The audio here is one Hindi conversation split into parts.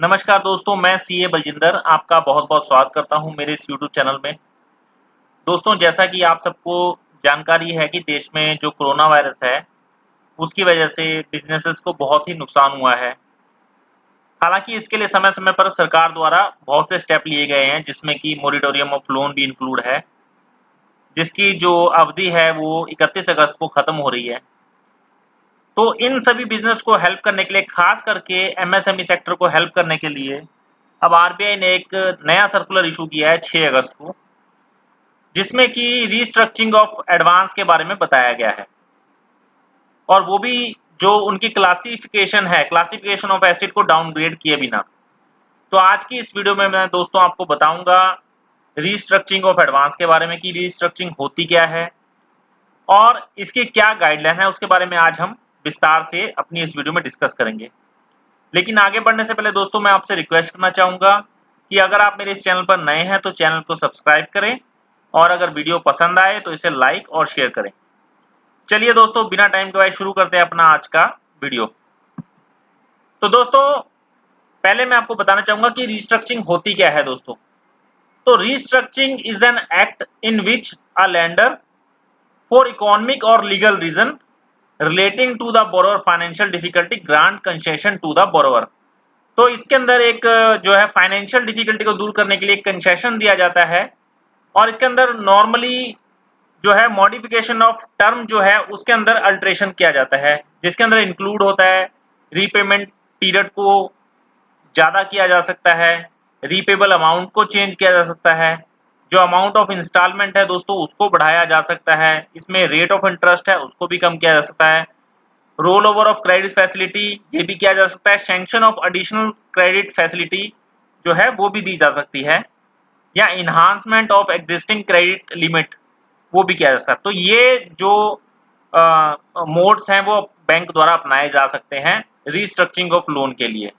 नमस्कार दोस्तों, मैं सीए बलजिंदर आपका बहुत-बहुत स्वागत करता हूं मेरे इस यूट्यूब चैनल में। दोस्तों, जैसा कि आप सबको जानकारी है कि देश में जो कोरोना वायरस है, उसकी वजह से बिज़नेसेस को बहुत ही नुकसान हुआ है। हालाँकि इसके लिए समय-समय पर सरकार द्वारा बहुत से स्टेप लिए गए हैं, जिसमें कि मॉरेटोरियम ऑफ लोन भी इंक्लूड है, जिसकी जो अवधि है वो 31 अगस्त को खत्म हो रही है। तो इन सभी बिज़नेस को हेल्प करने के लिए, खास करके एमएसएमई सेक्टर को हेल्प करने के लिए अब आरबीआई ने एक नया सर्कुलर इशू किया है 6 अगस्त को, जिसमें कि रीस्ट्रक्चरिंग ऑफ एडवांस के बारे में बताया गया है और वो भी जो उनकी क्लासिफिकेशन ऑफ एसिड को डाउनग्रेड किए बिना। तो आज की इस वीडियो में मैं दोस्तों आपको बताऊंगा रीस्ट्रक्चरिंग ऑफ एडवांस के बारे में कि रीस्ट्रक्चरिंग होती क्या है और इसकी क्या गाइडलाइन है, उसके बारे में आज हम विस्तार से अपनी इस वीडियो में डिस्कस करेंगे। लेकिन आगे बढ़ने से पहले दोस्तों मैं आपसे रिक्वेस्ट करना चाहूँगा कि अगर आप मेरे इस चैनल पर नए हैं तो चैनल को सब्सक्राइब करें और अगर वीडियो पसंद आए तो इसे लाइक और शेयर करें। चलिए दोस्तों, बिना टाइम गवाए शुरू करते हैं अपना आज का वीडियो। तो दोस्तों, पहले मैं आपको बताना चाहूँगा कि रीस्ट्रक्चरिंग होती क्या है दोस्तों। तो restructuring is an act in which a lender for economic or legal reason relating to the borrower financial difficulty grant concession to the borrower. तो इसके अंदर एक जो है फाइनेंशियल डिफिकल्टी को दूर करने के लिए कंसेशन दिया जाता है और इसके अंदर नॉर्मली जो है मॉडिफिकेशन ऑफ टर्म जो है उसके अंदर अल्टरेशन किया जाता है, जिसके अंदर इंक्लूड होता है रीपेमेंट पीरियड को ज़्यादा किया जा सकता है, रीपेबल अमाउंट को चेंज किया जा सकता है, जो अमाउंट ऑफ इंस्टॉलमेंट है दोस्तों उसको बढ़ाया जा सकता है, इसमें रेट ऑफ इंटरेस्ट है उसको भी कम किया जा सकता है, roll over of credit facility ये भी किया जा सकता है, sanction of additional credit facility जो है वो भी दी जा सकती है, या enhancement of existing credit limit वो भी किया जा सकता है। तो ये जो मोड्स हैं वो बैंक द्वारा अपनाए जा सकते हैं रीस्ट्रक्चरिंग ऑफ लोन के लिए।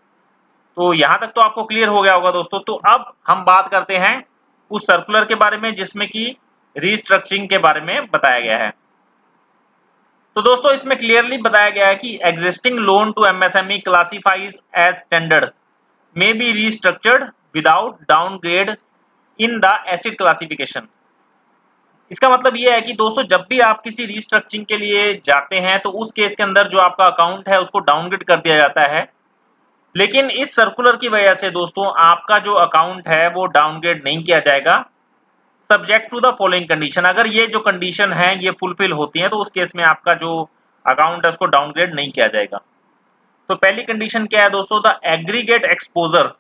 तो यहाँ तक तो आपको क्लियर हो गया होगा दोस्तों। तो अब हम बात करते हैं उस सर्कुलर के बारे में जिसमें कि रीस्ट्रक्चरिंग के बारे में बताया गया है। तो दोस्तों, इसमें क्लियरली बताया गया है कि existing loan to MSME classifies as standard may be restructured without downgrade in the asset classification. इसका मतलब ये है कि दोस्तों, जब भी आप किसी रीस्ट्रक्चरिंग के लिए जाते हैं तो उस केस के अंदर जो आपका अकाउंट है उसको डाउनग्रेड कर दिया जाता है, लेकिन इस सर्कुलर की वजह से दोस्तों आपका जो अकाउंट है वो डाउनग्रेड नहीं किया जाएगा, subject to the following condition. अगर ये जो कंडीशन है ये फुलफिल होती है तो उस केस में आपका जो अकाउंट है उसको डाउनग्रेड नहीं किया जाएगा। तो पहली कंडीशन क्या है दोस्तों, the aggregate exposure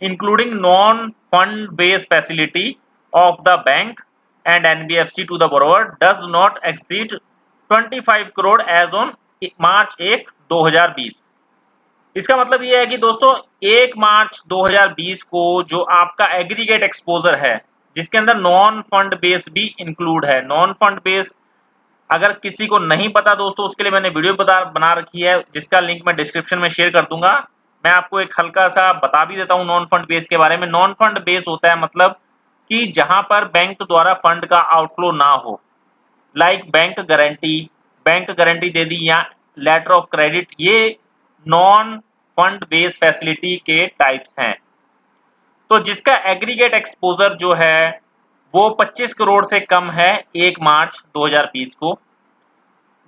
including non fund based facility of the bank and NBFC to the borrower does not exceed 25 crore as on March 1 2020। इसका मतलब ये है कि दोस्तों 1 मार्च 2020 को जो आपका एग्रीगेट एक्सपोजर है जिसके अंदर नॉन फंड बेस भी इंक्लूड है। नॉन फंड बेस अगर किसी को नहीं पता दोस्तों, उसके लिए मैंने वीडियो बना रखी है जिसका लिंक मैं डिस्क्रिप्शन में शेयर कर दूंगा। मैं आपको एक हल्का सा बता भी देता हूँ नॉन फंड बेस के बारे में। नॉन फंड बेस होता है मतलब कि जहां पर बैंक द्वारा फंड का आउटफ्लो ना हो, लाइक बैंक गारंटी दे दी या लेटर ऑफ क्रेडिट, ये नॉन फंड बेस्ड फैसिलिटी के टाइप्स हैं। तो जिसका एग्रीगेट एक्सपोजर जो है वो 25 करोड़ से कम है 1 मार्च 2020 को।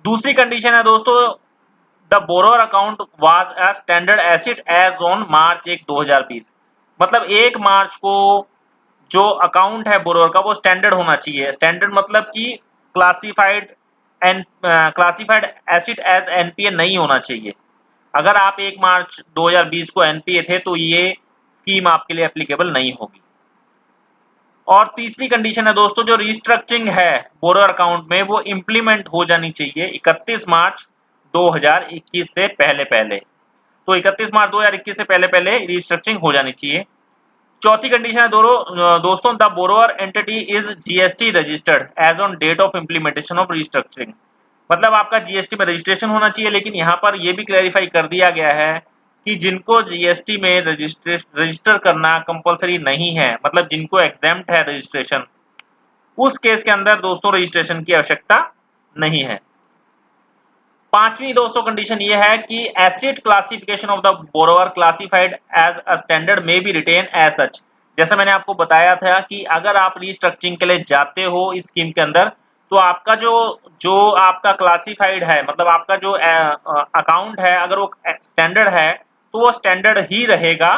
दूसरी कंडीशन है दोस्तों, the borrower account was a standard asset as on March 1 2020। मतलब 1 मार्च को जो अकाउंट है बोरोअर का वो स्टैंडर्ड होना चाहिए। स्टैंडर्ड मतलब कि classified classified asset as NPA नहीं होना चाहिए। अगर आप 1 मार्च 2020 को एनपीए थे तो ये स्कीम आपके लिए एप्लीकेबल नहीं होगी। और तीसरी कंडीशन है दोस्तों, जो रीस्ट्रक्चरिंग है बोरोअर अकाउंट में वो इंप्लीमेंट हो जानी चाहिए 31 मार्च 2021 से पहले पहले। तो 31 मार्च 2021 से पहले पहले रीस्ट्रक्चरिंग हो जानी चाहिए। चौथी कंडीशन है दोस्तों, the borrower entity is GST registered as on date of implementation of restructuring. मतलब आपका जीएसटी में रजिस्ट्रेशन होना चाहिए, लेकिन यहाँ पर यह भी क्लैरिफाई कर दिया गया है कि जिनको जीएसटी में रजिस्टर करना कंपलसरी नहीं है, मतलब जिनको एग्जेम्प्ट है रजिस्ट्रेशन, उस केस के अंदर दोस्तों रजिस्ट्रेशन की आवश्यकता नहीं है। पांचवी दोस्तों कंडीशन ये है कि asset classification of the borrower classified as a standard may be retain as such. जैसा मैंने आपको बताया था कि अगर आप रीस्ट्रक्चरिंग के लिए जाते हो इस स्कीम के अंदर, तो आपका जो जो आपका क्लासिफाइड है, मतलब आपका जो अकाउंट है, अगर वो स्टैंडर्ड है तो वो स्टैंडर्ड ही रहेगा।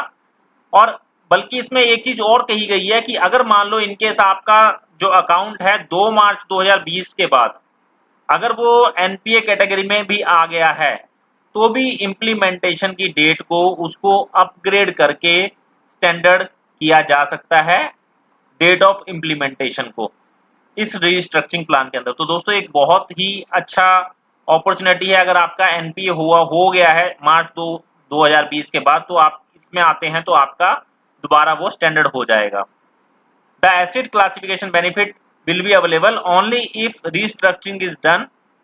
और बल्कि इसमें एक चीज और कही गई है कि अगर मान लो इनकेस आपका जो अकाउंट है 2 मार्च 2020 के बाद अगर वो एनपीए कैटेगरी में भी आ गया है, तो भी इम्प्लीमेंटेशन की डेट को उसको अपग्रेड करके स्टैंडर्ड किया जा सकता है, डेट ऑफ इम्प्लीमेंटेशन को, इस रीस्ट्रक्चरिंग प्लान के अंदर। तो दोस्तों एक बहुत ही अच्छा अपॉर्चुनिटी है, अगर आपका एनपीए हो गया है मार्च 2020 के बाद, तो आप इसमें आते हैं तो आपका दोबारा वो स्टैंडर्ड हो जाएगा। The asset classification benefit will be available only if restructuring is done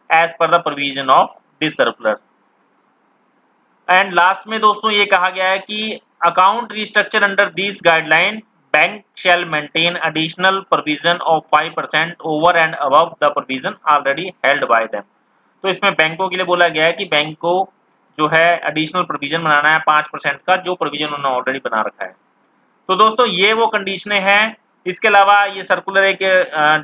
as per the provision of this circular. And last में दोस्तों ये कहा गया है कि account restructure under this guideline bank shall maintain additional provision of 5% over and above the provision already held by them. तो इसमें बैंकों के लिए बोला गया है कि बैंक को जो है एडिशनल प्रोविजन बनाना है 5% का, जो प्रोविजन उन्होंने ऑलरेडी बना रखा है। तो दोस्तों ये वो कंडीशनें हैं। इसके अलावा ये सर्कुलर एक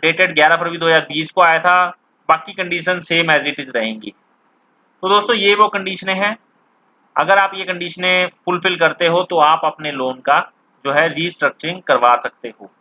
डेटेड 11 फरवरी 2020 को आया था। बाकी condition same as it is रहेंगी। तो दोस्तों ये वो कंडीशनें हैं, अगर आप ये कंडीशनें फुलफिल करते हो तो आप अपने लोन का जो है रीस्ट्रक्चरिंग करवा सकते हो।